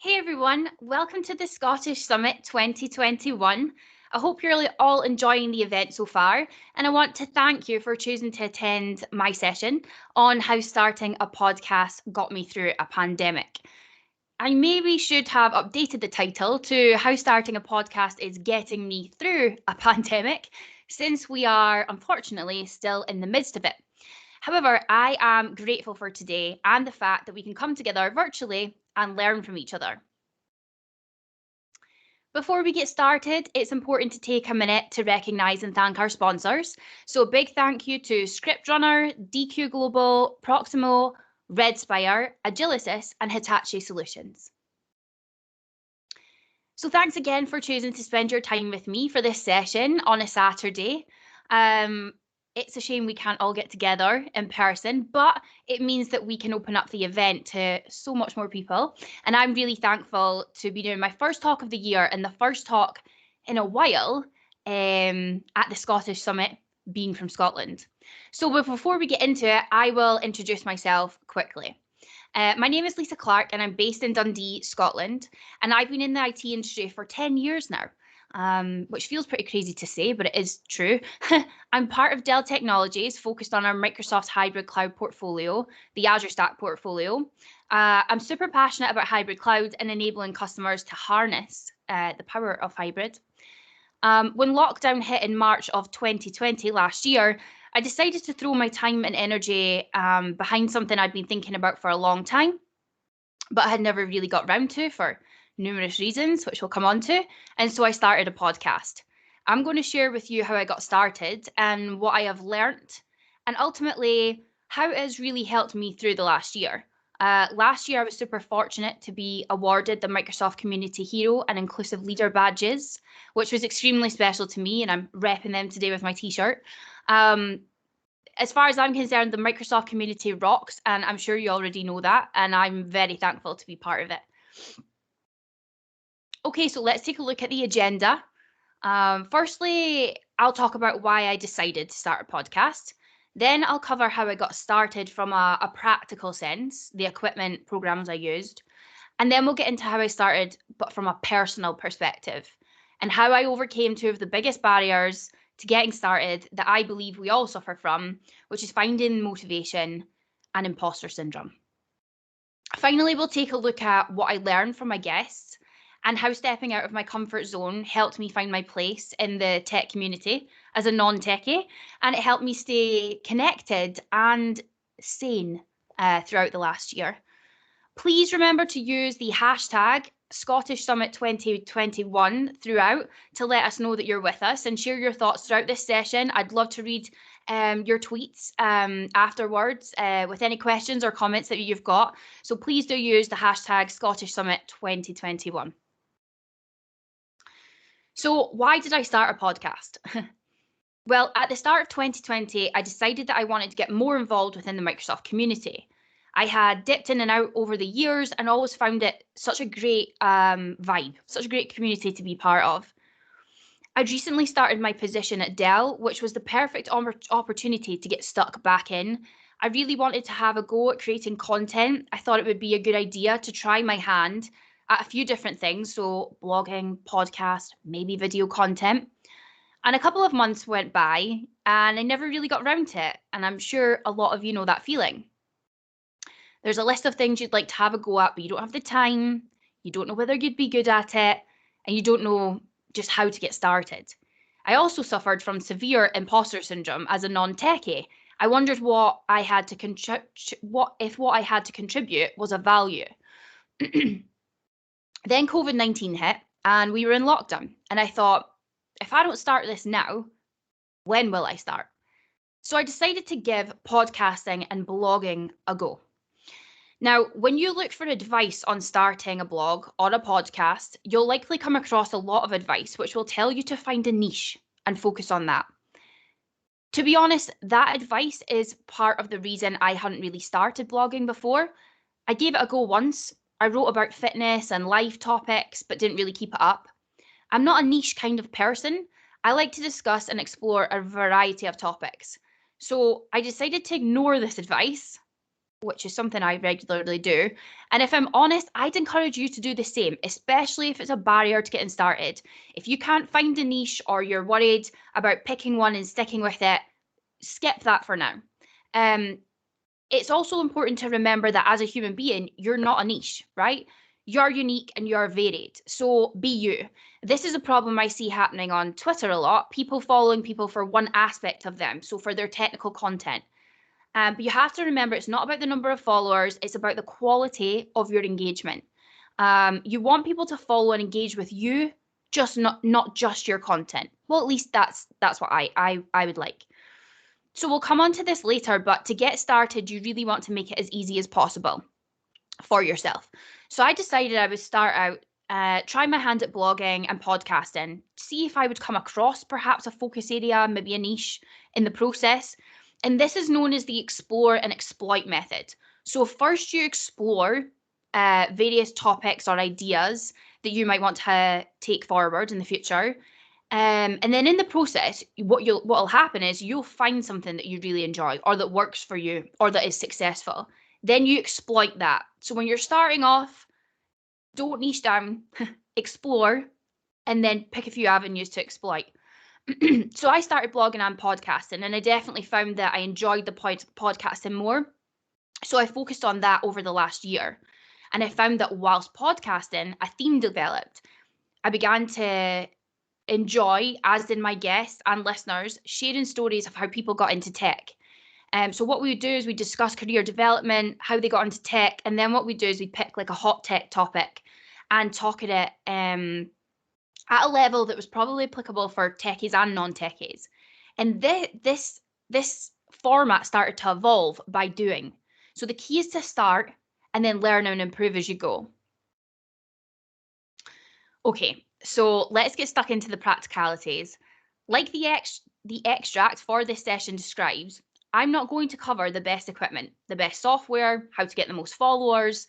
Hey everyone, welcome to the Scottish Summit 2021. I hope you're all enjoying the event so far, and I want to thank you for choosing to attend my session on how starting a podcast got me through a pandemic. I maybe should have updated the title to How Starting a Podcast is Getting Me Through a Pandemic, since we are unfortunately still in the midst of it. However, I am grateful for today and the fact that we can come together virtually and learn from each other. Before we get started, it's important to take a minute to recognise and thank our sponsors. So a big thank you to ScriptRunner, DQ Global, Proximo, Redspire, Agilicis and Hitachi Solutions. So thanks again for choosing to spend your time with me for this session on a Saturday. It's a shame we can't all get together in person, but it means that we can open up the event to so much more people. And I'm really thankful to be doing my first talk of the year and the first talk in a while at the Scottish Summit, being from Scotland. So before we get into it, I will introduce myself quickly. My name is Lisa Clark and I'm based in Dundee, Scotland. And I've been in the IT industry for 10 years now. Which feels pretty crazy to say, but it is true. I'm part of Dell Technologies, focused on our Microsoft hybrid cloud portfolio, the Azure Stack portfolio. I'm super passionate about hybrid cloud and enabling customers to harness the power of hybrid. When lockdown hit in March of 2020 last year, I decided to throw my time and energy behind something I'd been thinking about for a long time, but I had never really got round to for numerous reasons, which we'll come on to. And so I started a podcast. I'm going to share with you how I got started and what I have learnt, and ultimately how it has really helped me through the last year. Last year, I was super fortunate to be awarded the Microsoft Community Hero and Inclusive Leader badges, which was extremely special to me, and I'm repping them today with my t-shirt. As far as I'm concerned, the Microsoft community rocks, and I'm sure you already know that, and I'm very thankful to be part of it. Okay, so let's take a look at the agenda. Firstly, I'll talk about why I decided to start a podcast. Then I'll cover how I got started from a practical sense, the equipment programs I used. And then we'll get into how I started, but from a personal perspective, and how I overcame two of the biggest barriers to getting started that I believe we all suffer from, which is finding motivation and imposter syndrome. Finally, we'll take a look at what I learned from my guests and how stepping out of my comfort zone helped me find my place in the tech community as a non-techie, and it helped me stay connected and sane throughout the last year. Please remember to use the hashtag Scottish Summit 2021 throughout to let us know that you're with us and share your thoughts throughout this session. I'd love to read your tweets afterwards with any questions or comments that you've got. So please do use the hashtag Scottish Summit 2021. So why did I start a podcast? Well, at the start of 2020, I decided that I wanted to get more involved within the Microsoft community. I had dipped in and out over the years and always found it such a great vibe, such a great community to be part of. I'd recently started my position at Dell, which was the perfect opportunity to get stuck back in. I really wanted to have a go at creating content. I thought it would be a good idea to try my hand at a few different things, so blogging, podcast, maybe video content. And a couple of months went by and I never really got around to it. And I'm sure a lot of you know that feeling. There's a list of things you'd like to have a go at, but you don't have the time, you don't know whether you'd be good at it, and you don't know just how to get started. I also suffered from severe imposter syndrome as a non-techie. I wondered what I had to what I had to contribute was of value. Then COVID-19 hit and we were in lockdown, and I thought, if I don't start this now, when will I start? So I decided to give podcasting and blogging a go. Now, when you look for advice on starting a blog or a podcast, you'll likely come across a lot of advice which will tell you to find a niche and focus on that. To be honest, that advice is part of the reason I hadn't really started blogging before. I gave it a go once. I wrote about fitness and life topics, but didn't really keep it up. I'm not a niche kind of person. I like to discuss and explore a variety of topics. So I decided to ignore this advice which is something I regularly do. And if I'm honest, I'd encourage you to do the same, especially if it's a barrier to getting started. If you can't find a niche or you're worried about picking one and sticking with it, skip that for now. It's also important to remember that as a human being, you're not a niche, right? You're unique and you're varied. So be you. This is a problem I see happening on Twitter a lot. People following people for one aspect of them, so for their technical content. But you have to remember it's not about the number of followers, it's about the quality of your engagement. You want people to follow and engage with you, just not just your content. Well, at least that's what I would like. So we'll come on to this later, but to get started, you really want to make it as easy as possible for yourself. So I decided I would start out, try my hand at blogging and podcasting, see if I would come across perhaps a focus area, maybe a niche in the process. And this is known as the explore and exploit method. So first you explore various topics or ideas that you might want to take forward in the future. And then in the process, what'll happen is you'll find something that you really enjoy or that works for you or that is successful. Then you exploit that. So when you're starting off, don't niche down, explore, and then pick a few avenues to exploit. So I started blogging and podcasting, and I definitely found that I enjoyed the podcasting more. So I focused on that over the last year. And I found that whilst podcasting, a theme developed. I began to enjoy, as did my guests and listeners, sharing stories of how people got into tech. So what we would do is we discuss career development, how they got into tech, and then what we do is we pick like a hot tech topic and talk at it at a level that was probably applicable for techies and non-techies. And this format started to evolve by doing. So the key is to start and then learn and improve as you go. Okay, so let's get stuck into the practicalities. Like the extract for this session describes, I'm not going to cover the best equipment, the best software, how to get the most followers.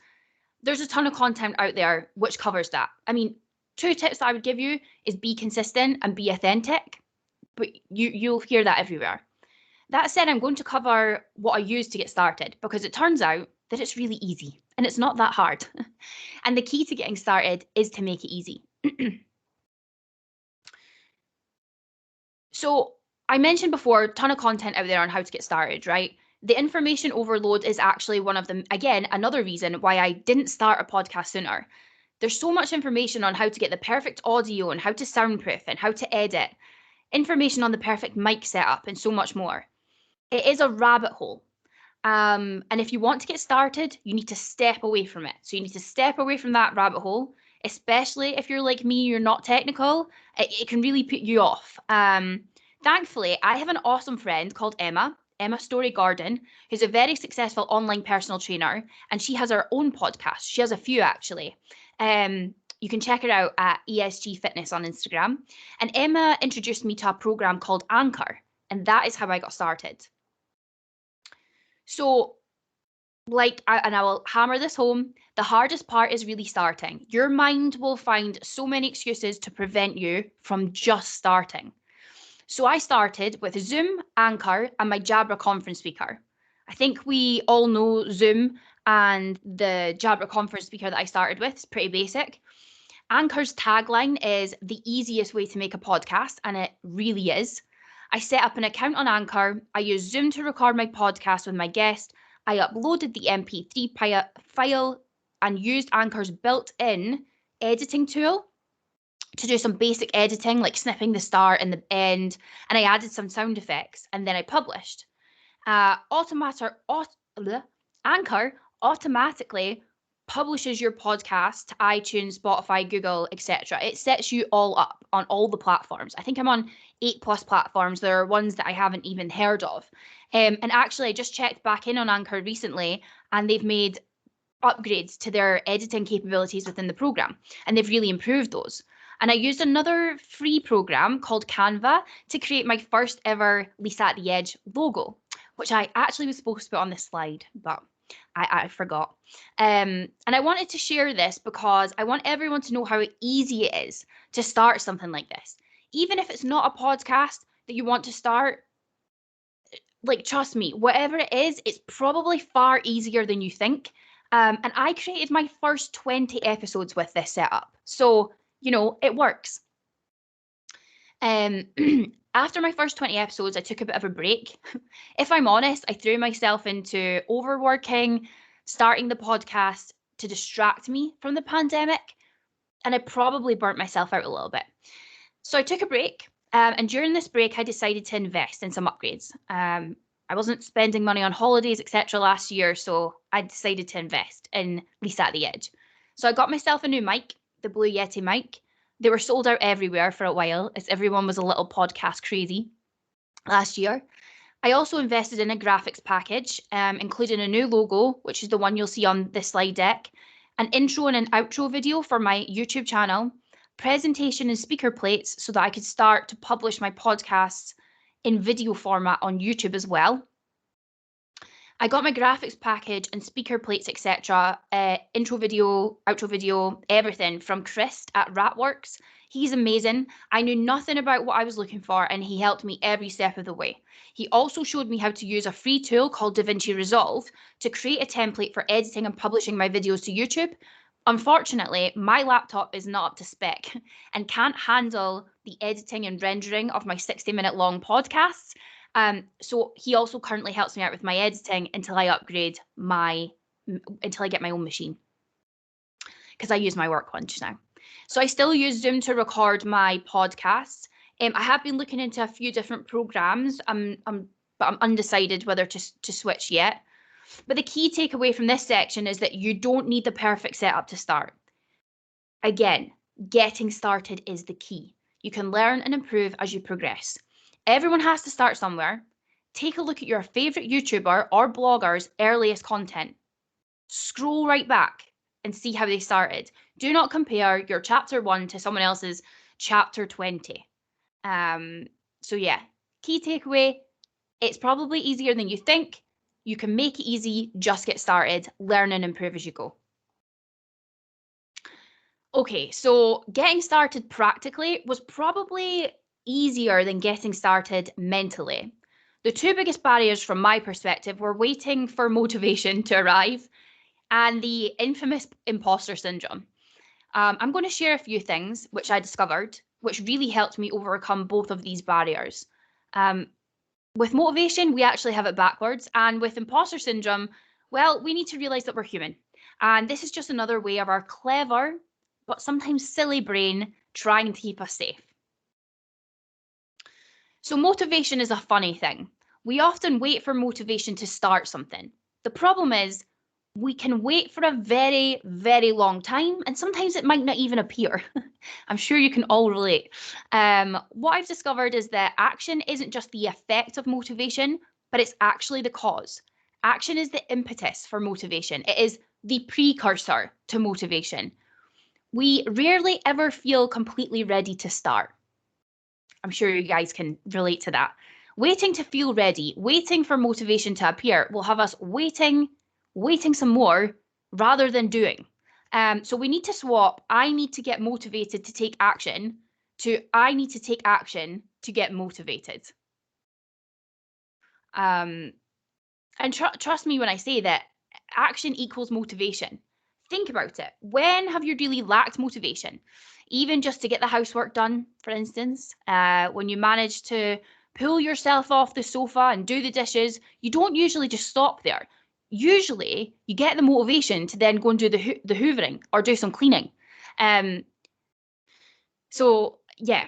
There's a ton of content out there which covers that. I mean, 2 tips that I would give you is be consistent and be authentic, but you'll hear that everywhere. That said, I'm going to cover what I use to get started because it turns out that it's really easy and it's not that hard. And the key to getting started is to make it easy. So I mentioned before, a ton of content out there on how to get started, right? The information overload is actually one of them, again, another reason why I didn't start a podcast sooner. There's so much information on how to get the perfect audio and how to soundproof and how to edit, information on the perfect mic setup and so much more. It is a rabbit hole. And if you want to get started, you need to step away from it. So you need to step away from that rabbit hole, especially if you're like me, you're not technical. It can really put you off. Thankfully, I have an awesome friend called Emma Story Gordon, who's a very successful online personal trainer, and she has her own podcast. She has a few actually. You can check her out at ESG Fitness on Instagram. And Emma introduced me to a program called Anchor, and that is how I got started. So, I will hammer this home, the hardest part is really starting. Your mind will find so many excuses to prevent you from just starting. So I started with Zoom, Anchor, and my Jabra conference speaker. I think we all know Zoom and the Jabra conference speaker that I started with. It's pretty basic. Anchor's tagline is the easiest way to make a podcast, and it really is. I set up an account on Anchor. I used Zoom to record my podcast with my guest. I uploaded the MP3 file and used Anchor's built-in editing tool to do some basic editing, like snipping the start and the end, and I added some sound effects, and then I published. Anchor automatically publishes your podcast to iTunes, Spotify, Google, etc. It sets you all up on all the platforms. I think I'm on 8+ platforms. There are ones that I haven't even heard of. And actually, I just checked back in on Anchor recently, and they've made upgrades to their editing capabilities within the program, and they've really improved those. And I used another free program called Canva to create my first ever Lisa at the Edge logo, which I actually was supposed to put on this slide, but I forgot. And I wanted to share this because I want everyone to know how easy it is to start something like this. Even if it's not a podcast that you want to start, Like, trust me, whatever it is, it's probably far easier than you think. And I created my first 20 episodes with this setup. So, it works. Um, After my first 20 episodes, I took a bit of a break. If I'm honest, I threw myself into overworking, starting the podcast to distract me from the pandemic, and I probably burnt myself out a little bit. So I took a break, and during this break, I decided to invest in some upgrades. I wasn't spending money on holidays, etc. last year, so I decided to invest in Lisa at the Edge. So I got myself a new mic, the Blue Yeti mic. They were sold out everywhere for a while, as everyone was a little podcast crazy last year. I also invested in a graphics package, including a new logo, which is the one you'll see on this slide deck, an intro and an outro video for my YouTube channel, presentation and speaker plates so that I could start to publish my podcasts in video format on YouTube as well. I got my graphics package and speaker plates, etc., intro video, outro video, everything from Chris at Ratworks. He's amazing. I knew nothing about what I was looking for, and he helped me every step of the way. He also showed me how to use a free tool called DaVinci Resolve to create a template for editing and publishing my videos to YouTube. Unfortunately, my laptop is not up to spec and can't handle the editing and rendering of my 60-minute long podcasts. So he also currently helps me out with my editing until I get my own machine, because I use my work one just now. So I still use Zoom to record my podcasts. I have been looking into a few different programs, but I'm undecided whether to switch yet. But the key takeaway from this section is that you don't need the perfect setup to start. Again, getting started is the key. You can learn and improve as you progress. Everyone has to start somewhere. Take a look at your favorite YouTuber or blogger's earliest content. Scroll right back and see how they started. Do not compare your chapter 1 to someone else's chapter 20. So yeah, key takeaway, it's probably easier than you think. You can make it easy, just get started, learn and improve as you go. Okay, so getting started practically was probably easier than getting started mentally. The two biggest barriers from my perspective were waiting for motivation to arrive and the infamous imposter syndrome. I'm going to share a few things which I discovered, which really helped me overcome both of these barriers. With motivation, we actually have it backwards. And with imposter syndrome, well, we need to realize that we're human. And this is just another way of our clever, but sometimes silly brain trying to keep us safe. So motivation is a funny thing. We often wait for motivation to start something. The problem is we can wait for a very, very long time, and sometimes it might not even appear. I'm sure you can all relate. What I've discovered is that action isn't just the effect of motivation, but it's actually the cause. Action is the impetus for motivation. It is the precursor to motivation. We rarely ever feel completely ready to start. I'm sure you guys can relate to that. Waiting to feel ready, waiting for motivation to appear will have us waiting some more rather than doing. So we need to swap I need to get motivated to take action to I need to take action to get motivated. And trust me when I say that action equals motivation. Think about it. When have you really lacked motivation? Even just to get the housework done, for instance, when you manage to pull yourself off the sofa and do the dishes, you don't usually just stop there. Usually, you get the motivation to then go and do the hoovering or do some cleaning. So yeah,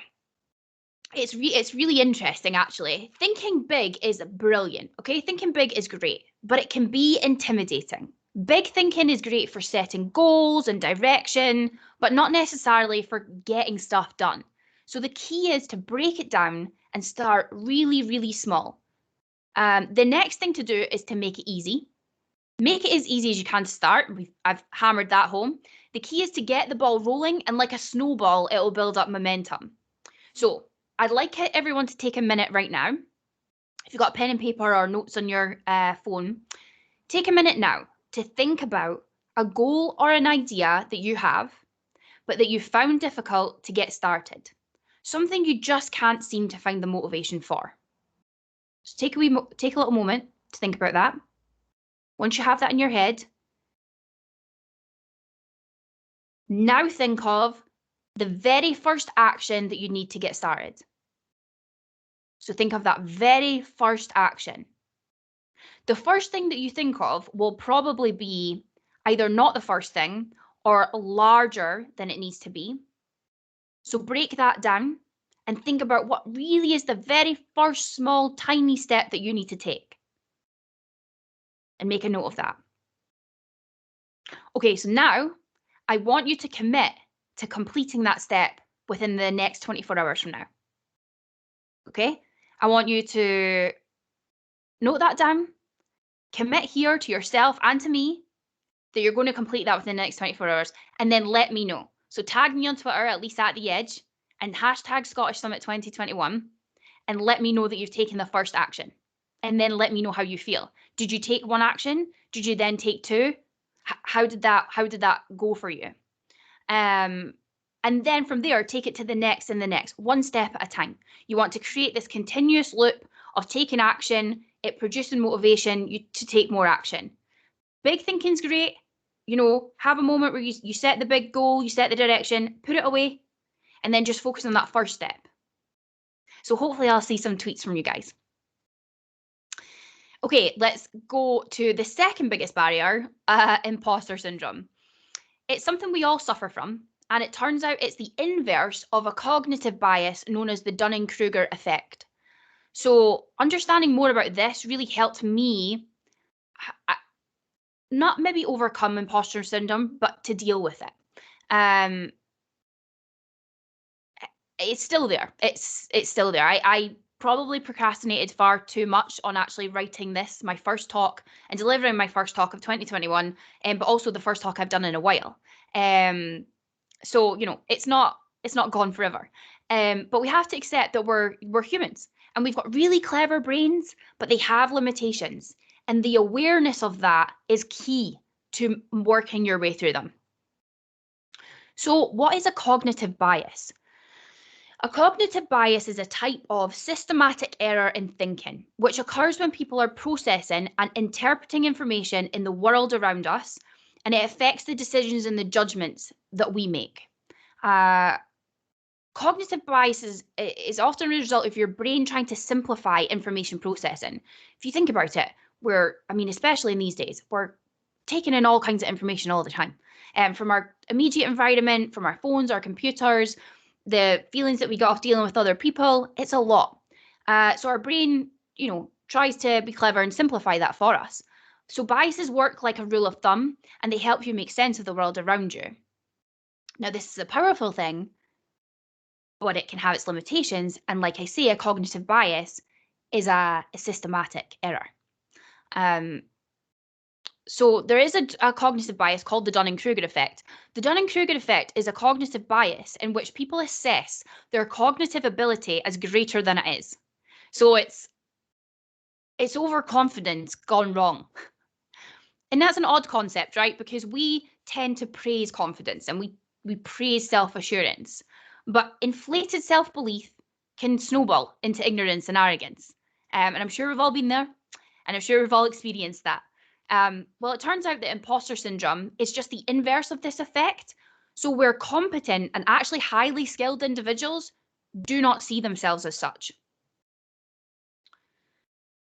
it's really interesting actually. Thinking big is brilliant. Okay, thinking big is great, but it can be intimidating. Big thinking is great for setting goals and direction, but not necessarily for getting stuff done. So the key is to break it down and start really, really small. The next thing to do is to make it easy. Make it as easy as you can to start. I've hammered that home. The key is to get the ball rolling, and like a snowball, it will build up momentum. So I'd like everyone to take a minute right now. If you've got pen and paper or notes on your phone, take a minute now to think about a goal or an idea that you have, but that you found difficult to get started. Something you just can't seem to find the motivation for. So take a little moment to think about that. Once you have that in your head, now think of the very first action that you need to get started. So think of that very first action. The first thing that you think of will probably be either not the first thing or larger than it needs to be. So break that down and think about what really is the very first small, tiny step that you need to take. And make a note of that. Okay, so now I want you to commit to completing that step within the next 24 hours from now. Okay? I want you to note that down, commit here to yourself and to me that you're going to complete that within the next 24 hours, and then let me know. So tag me on Twitter, at least at the edge, and hashtag Scottish Summit 2021, and let me know that you've taken the first action. And then let me know how you feel. Did you take one action? Did you then take two? How did that go for you? And then from there, take it to the next and the next, one step at a time. You want to create this continuous loop of taking action, it producing motivation to take more action. Big thinking's great. You know, have a moment where you set the big goal, you set the direction, put it away, and then just focus on that first step. So hopefully I'll see some tweets from you guys. Okay, let's go to the second biggest barrier, imposter syndrome. It's something we all suffer from, and it turns out it's the inverse of a cognitive bias known as the Dunning-Kruger effect. So understanding more about this really helped me not maybe overcome imposter syndrome, but to deal with it. It's still there. It's still there. I probably procrastinated far too much on actually writing this, my first talk, and delivering my first talk of 2021, but also the first talk I've done in a while. So you know, it's not gone forever. But we have to accept that we're humans and we've got really clever brains, but they have limitations. And the awareness of that is key to working your way through them. So what is a cognitive bias? A cognitive bias is a type of systematic error in thinking, which occurs when people are processing and interpreting information in the world around us, and it affects the decisions and the judgments that we make. Cognitive bias is often a result of your brain trying to simplify information processing. If you think about it, especially in these days, we're taking in all kinds of information all the time, from our immediate environment, from our phones, our computers, the feelings that we get off dealing with other people. It's a lot. So our brain, tries to be clever and simplify that for us. So biases work like a rule of thumb, and they help you make sense of the world around you. Now, this is a powerful thing, but it can have its limitations. And like I say, a cognitive bias is a systematic error. So there is a cognitive bias called the Dunning-Kruger effect. The Dunning-Kruger effect is a cognitive bias in which people assess their cognitive ability as greater than it is. So it's overconfidence gone wrong. And that's an odd concept, right? Because we tend to praise confidence and we praise self-assurance. But inflated self-belief can snowball into ignorance and arrogance. And I'm sure we've all been there, and I'm sure we've all experienced that. Well, it turns out that imposter syndrome is just the inverse of this effect. So where competent and actually highly skilled individuals do not see themselves as such.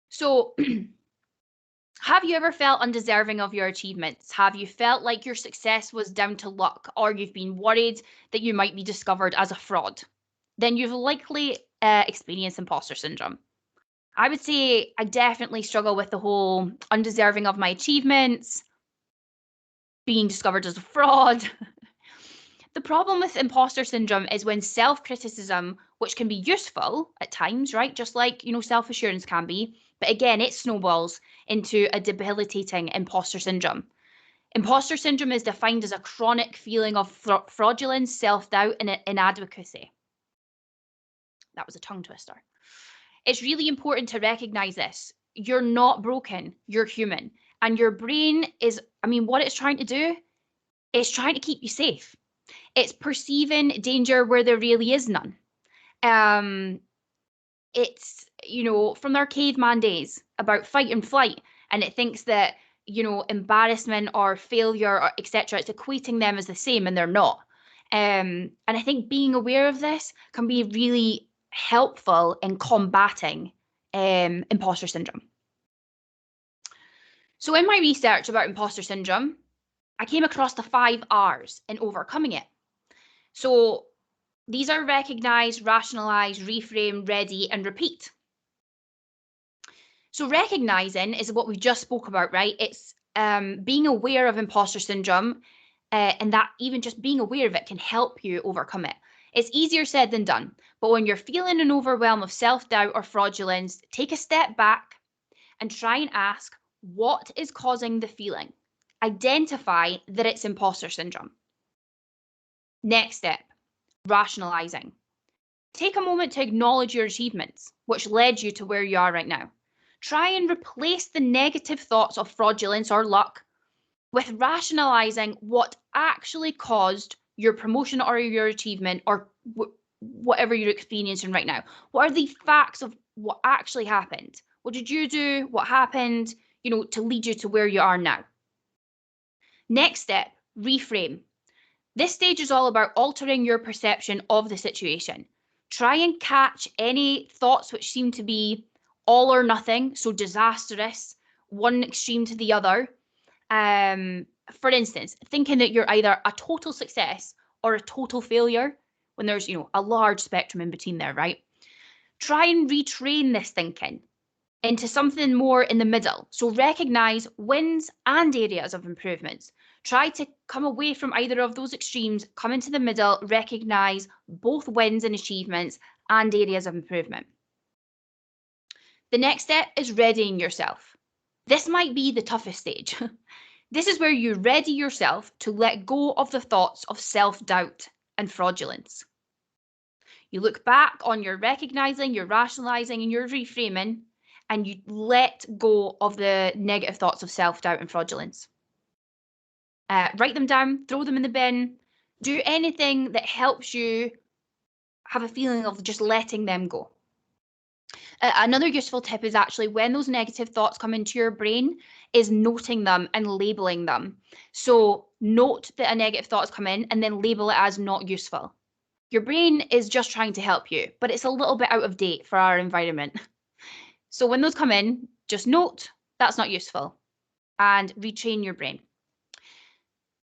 So have you ever felt undeserving of your achievements? Have you felt like your success was down to luck, or you've been worried that you might be discovered as a fraud? Then you've likely experienced imposter syndrome. I would say I definitely struggle with the whole undeserving of my achievements, being discovered as a fraud. The problem with imposter syndrome is when self-criticism, which can be useful at times, right? Just like, self-assurance can be, but again, it snowballs into a debilitating imposter syndrome. Imposter syndrome is defined as a chronic feeling of fraudulence, self-doubt, and inadequacy. That was a tongue twister. It's really important to recognize this. You're not broken, you're human. And your brain is, what it's trying to do is trying to keep you safe. It's perceiving danger where there really is none. It's from their caveman days about fight and flight, and it thinks that, embarrassment or failure or etc. It's equating them as the same, and they're not. And I think being aware of this can be really helpful in combating imposter syndrome. So in my research about imposter syndrome, I came across the 5 R's in overcoming it. So these are recognize, rationalize, reframe, ready, and repeat. So recognizing is what we just spoke about, right? It's being aware of imposter syndrome, and that even just being aware of it can help you overcome it. It's easier said than done, but when you're feeling an overwhelm of self-doubt or fraudulence, take a step back and try and ask, what is causing the feeling? Identify that it's imposter syndrome. Next step, rationalizing. Take a moment to acknowledge your achievements, which led you to where you are right now. Try and replace the negative thoughts of fraudulence or luck with rationalizing what actually caused your promotion or your achievement or whatever you're experiencing right now. What are the facts of what actually happened? What did you do? What happened, to lead you to where you are now? Next step, reframe. This stage is all about altering your perception of the situation. Try and catch any thoughts which seem to be all or nothing, so disastrous, one extreme to the other. For instance, thinking that you're either a total success or a total failure, when there's, a large spectrum in between there, right? Try and retrain this thinking into something more in the middle. So recognize wins and areas of improvements. Try to come away from either of those extremes, come into the middle, recognize both wins and achievements and areas of improvement. The next step is readying yourself. This might be the toughest stage. This is where you ready yourself to let go of the thoughts of self-doubt and fraudulence. You look back on your recognizing, your rationalizing, and your reframing, and you let go of the negative thoughts of self-doubt and fraudulence. Write them down, throw them in the bin, do anything that helps you have a feeling of just letting them go. Another useful tip is actually when those negative thoughts come into your brain is noting them and labeling them. So note that a negative thought has come in and then label it as not useful. Your brain is just trying to help you, but it's a little bit out of date for our environment. So when those come in, just note that's not useful and retrain your brain.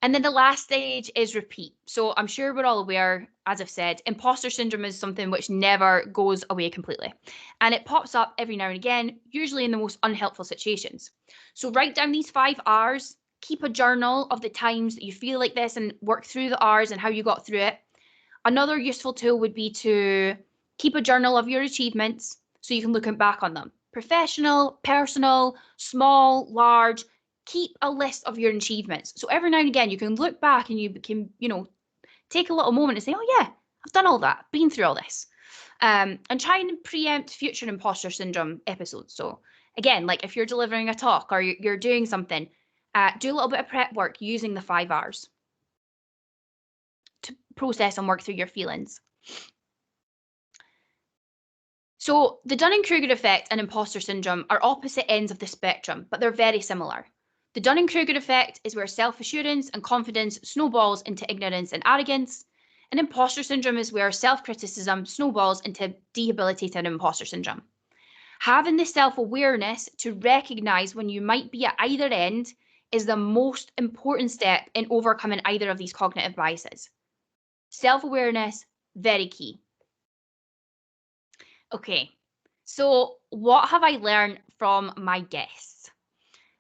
And then the last stage is repeat. So I'm sure we're all aware, as I've said, imposter syndrome is something which never goes away completely. And it pops up every now and again, usually in the most unhelpful situations. So write down these 5 R's, keep a journal of the times that you feel like this and work through the R's and how you got through it. Another useful tool would be to keep a journal of your achievements so you can look back on them. Professional, personal, small, large. Keep a list of your achievements. So every now and again, you can look back and you can, take a little moment and say, oh yeah, I've done all that, been through all this. And try and preempt future imposter syndrome episodes. So again, like if you're delivering a talk or you're doing something, do a little bit of prep work using the 5 R's to process and work through your feelings. So the Dunning-Kruger effect and imposter syndrome are opposite ends of the spectrum, but they're very similar. The Dunning-Kruger effect is where self-assurance and confidence snowballs into ignorance and arrogance, and imposter syndrome is where self-criticism snowballs into debilitating imposter syndrome. Having the self-awareness to recognize when you might be at either end is the most important step in overcoming either of these cognitive biases. Self-awareness, very key. Okay, so what have I learned from my guests?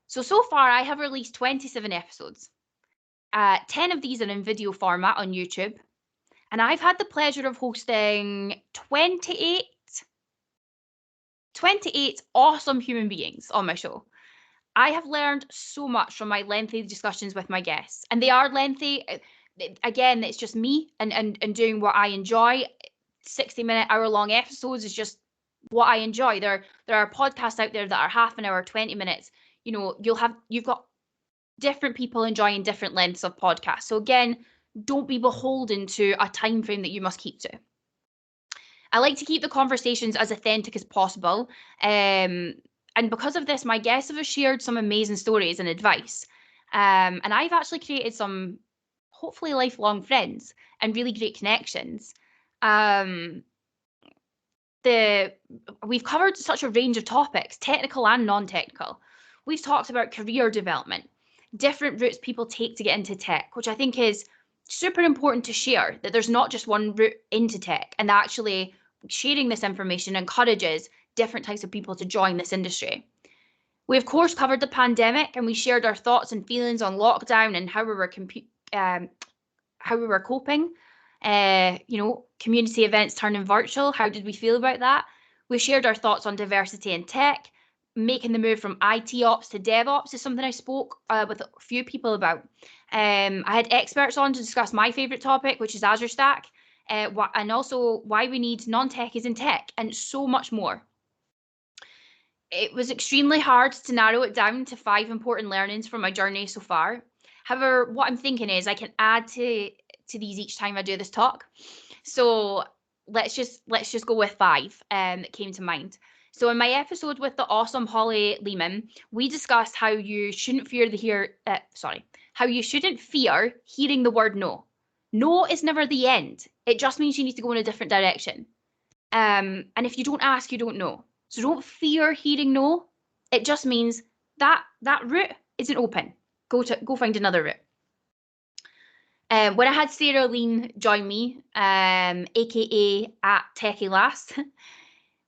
So far I have released 27 episodes. 10 of these are in video format on YouTube. And I've had the pleasure of hosting 28 awesome human beings on my show. I have learned so much from my lengthy discussions with my guests. And they are lengthy. Again, it's just me and doing what I enjoy. 60-minute, hour-long episodes is just what I enjoy. There are podcasts out there that are half an hour, 20 minutes. You've got different people enjoying different lengths of podcasts. So again, don't be beholden to a time frame that you must keep to. I like to keep the conversations as authentic as possible. And because of this, my guests have shared some amazing stories and advice. And I've actually created some hopefully lifelong friends and really great connections. Um, we've covered such a range of topics, technical and non-technical. We've talked about career development, different routes people take to get into tech, which I think is super important to share, that there's not just one route into tech, and that actually sharing this information encourages different types of people to join this industry. We of course covered the pandemic, and we shared our thoughts and feelings on lockdown and how we were coping. Community events turning virtual. How did we feel about that? We shared our thoughts on diversity in tech. Making the move from IT ops to DevOps is something I spoke with a few people about. I had experts on to discuss my favorite topic, which is Azure Stack, and also why we need non-techies in tech, and so much more. It was extremely hard to narrow it down to 5 important learnings from my journey so far. However, what I'm thinking is I can add to these each time I do this talk. So let's just go with 5 that came to mind. So in my episode with the awesome Holly Lehman, we discussed how you shouldn't fear hearing the word no. No is never the end. It just means you need to go in a different direction. And if you don't ask, you don't know. So don't fear hearing no. It just means that route isn't open. Go find another route. When I had Sarah Lean join me, aka at Techie Last,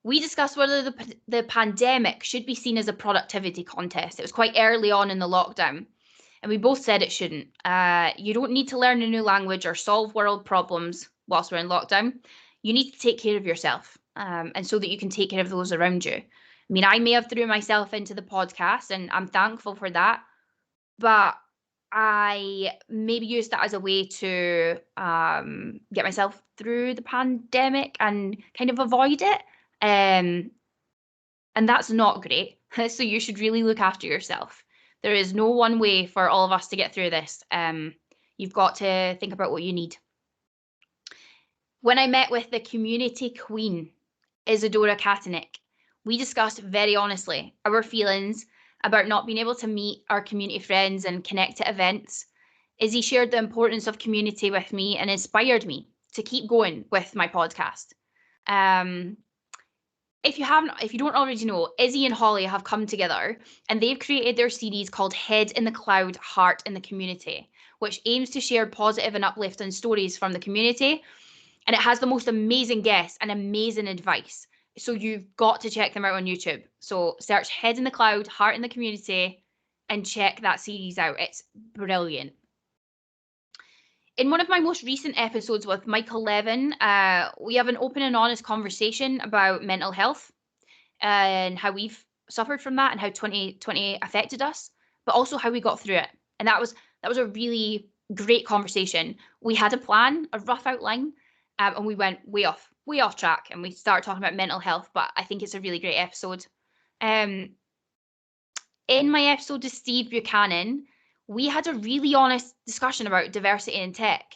we discussed whether the pandemic should be seen as a productivity contest. It was quite early on in the lockdown, and we both said it shouldn't. You don't need to learn a new language or solve world problems whilst we're in lockdown. You need to take care of yourself, and so that you can take care of those around you. I mean, I may have threw myself into the podcast, and I'm thankful for that, but I maybe used that as a way to get myself through the pandemic and kind of avoid it. And that's not great. So you should really look after yourself. There is no one way for all of us to get through this. You've got to think about what you need. When I met with the community queen, Isadora Katanik, we discussed very honestly our feelings about not being able to meet our community friends and connect at events. Izzy shared the importance of community with me and inspired me to keep going with my podcast. If you don't already know, Izzy and Holly have come together and they've created their series called Head in the Cloud, Heart in the Community, which aims to share positive and uplifting stories from the community. And it has the most amazing guests and amazing advice. So you've got to check them out on YouTube. So search Head in the Cloud, Heart in the Community, and check that series out. It's brilliant. In one of my most recent episodes with Michael Levin, we have an open and honest conversation about mental health and how we've suffered from that and how 2020 affected us, but also how we got through it. And that was a really great conversation. We had a plan, a rough outline, and we went way off track, and we started talking about mental health, but I think it's a really great episode. In my episode with Steve Buchanan, we had a really honest discussion about diversity in tech.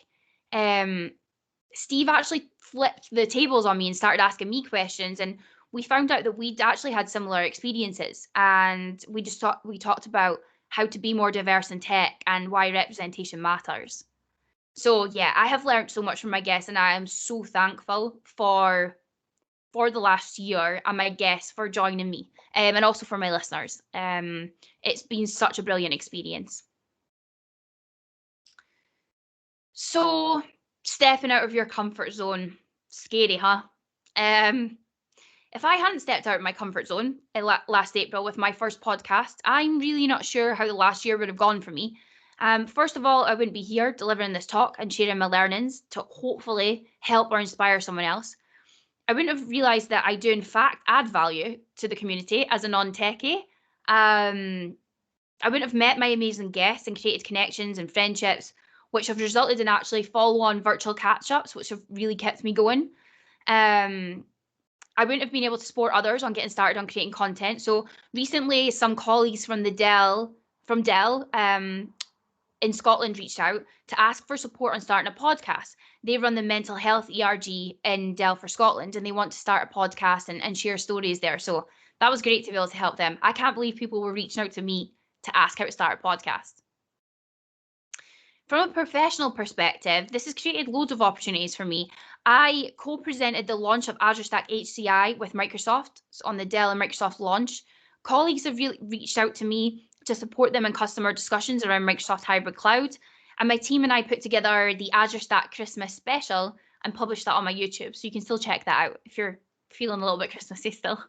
Steve actually flipped the tables on me and started asking me questions, and we found out that we'd actually had similar experiences, and we talked about how to be more diverse in tech and why representation matters. So yeah, I have learned so much from my guests, and I am so thankful for the last year and my guests for joining me, and also for my listeners. It's been such a brilliant experience. So stepping out of your comfort zone, scary, huh? If I hadn't stepped out of my comfort zone last April with my first podcast, I'm really not sure how the last year would have gone for me. First of all, I wouldn't be here delivering this talk and sharing my learnings to hopefully help or inspire someone else. I wouldn't have realised that I do in fact add value to the community as a non-techie. I wouldn't have met my amazing guests and created connections and friendships, which have resulted in actually follow-on virtual catch-ups, which have really kept me going. I wouldn't have been able to support others on getting started on creating content. So recently, some colleagues from Dell in Scotland reached out to ask for support on starting a podcast. They run the mental health ERG in Delft, Scotland, and they want to start a podcast and share stories there. So that was great to be able to help them. I can't believe people were reaching out to me to ask how to start a podcast. From a professional perspective, this has created loads of opportunities for me. I co-presented the launch of Azure Stack HCI with Microsoft on the Dell and Microsoft launch. Colleagues have really reached out to me to support them in customer discussions around Microsoft Hybrid Cloud. And my team and I put together the Azure Stack Christmas special and published that on my YouTube. So you can still check that out if you're feeling a little bit Christmassy still.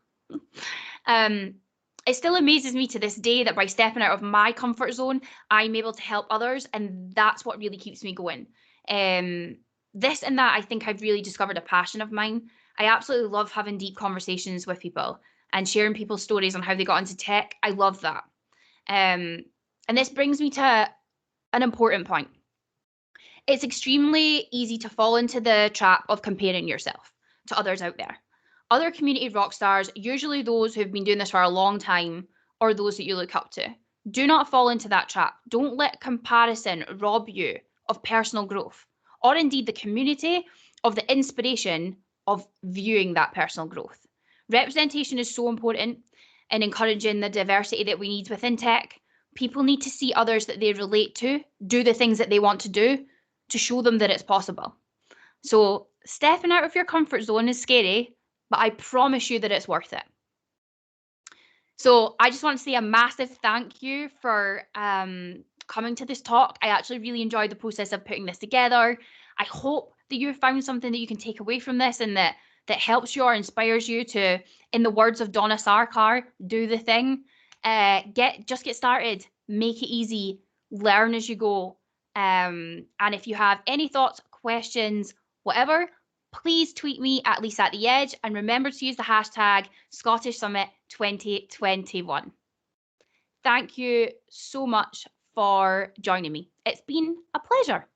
It still amazes me to this day that by stepping out of my comfort zone, I'm able to help others. And that's what really keeps me going. This and that, I think I've really discovered a passion of mine. I absolutely love having deep conversations with people and sharing people's stories on how they got into tech. I love that. And this brings me to an important point. It's extremely easy to fall into the trap of comparing yourself to others out there. Other community rock stars, usually those who've been doing this for a long time or those that you look up to. Do not fall into that trap. Don't let comparison rob you of personal growth or indeed the community of the inspiration of viewing that personal growth. Representation is so important in encouraging the diversity that we need within tech. People need to see others that they relate to, do the things that they want to do to show them that it's possible. So stepping out of your comfort zone is scary, but I promise you that it's worth it. So I just want to say a massive thank you for coming to this talk. I actually really enjoyed the process of putting this together. I hope that you found something that you can take away from this and that helps you or inspires you to, in the words of Donna Sarkar, do the thing. Just get started, make it easy, learn as you go. And if you have any thoughts, questions, whatever, please tweet me at Lisa at the Edge and remember to use the hashtag Scottish Summit 2021. Thank you so much for joining me. It's been a pleasure.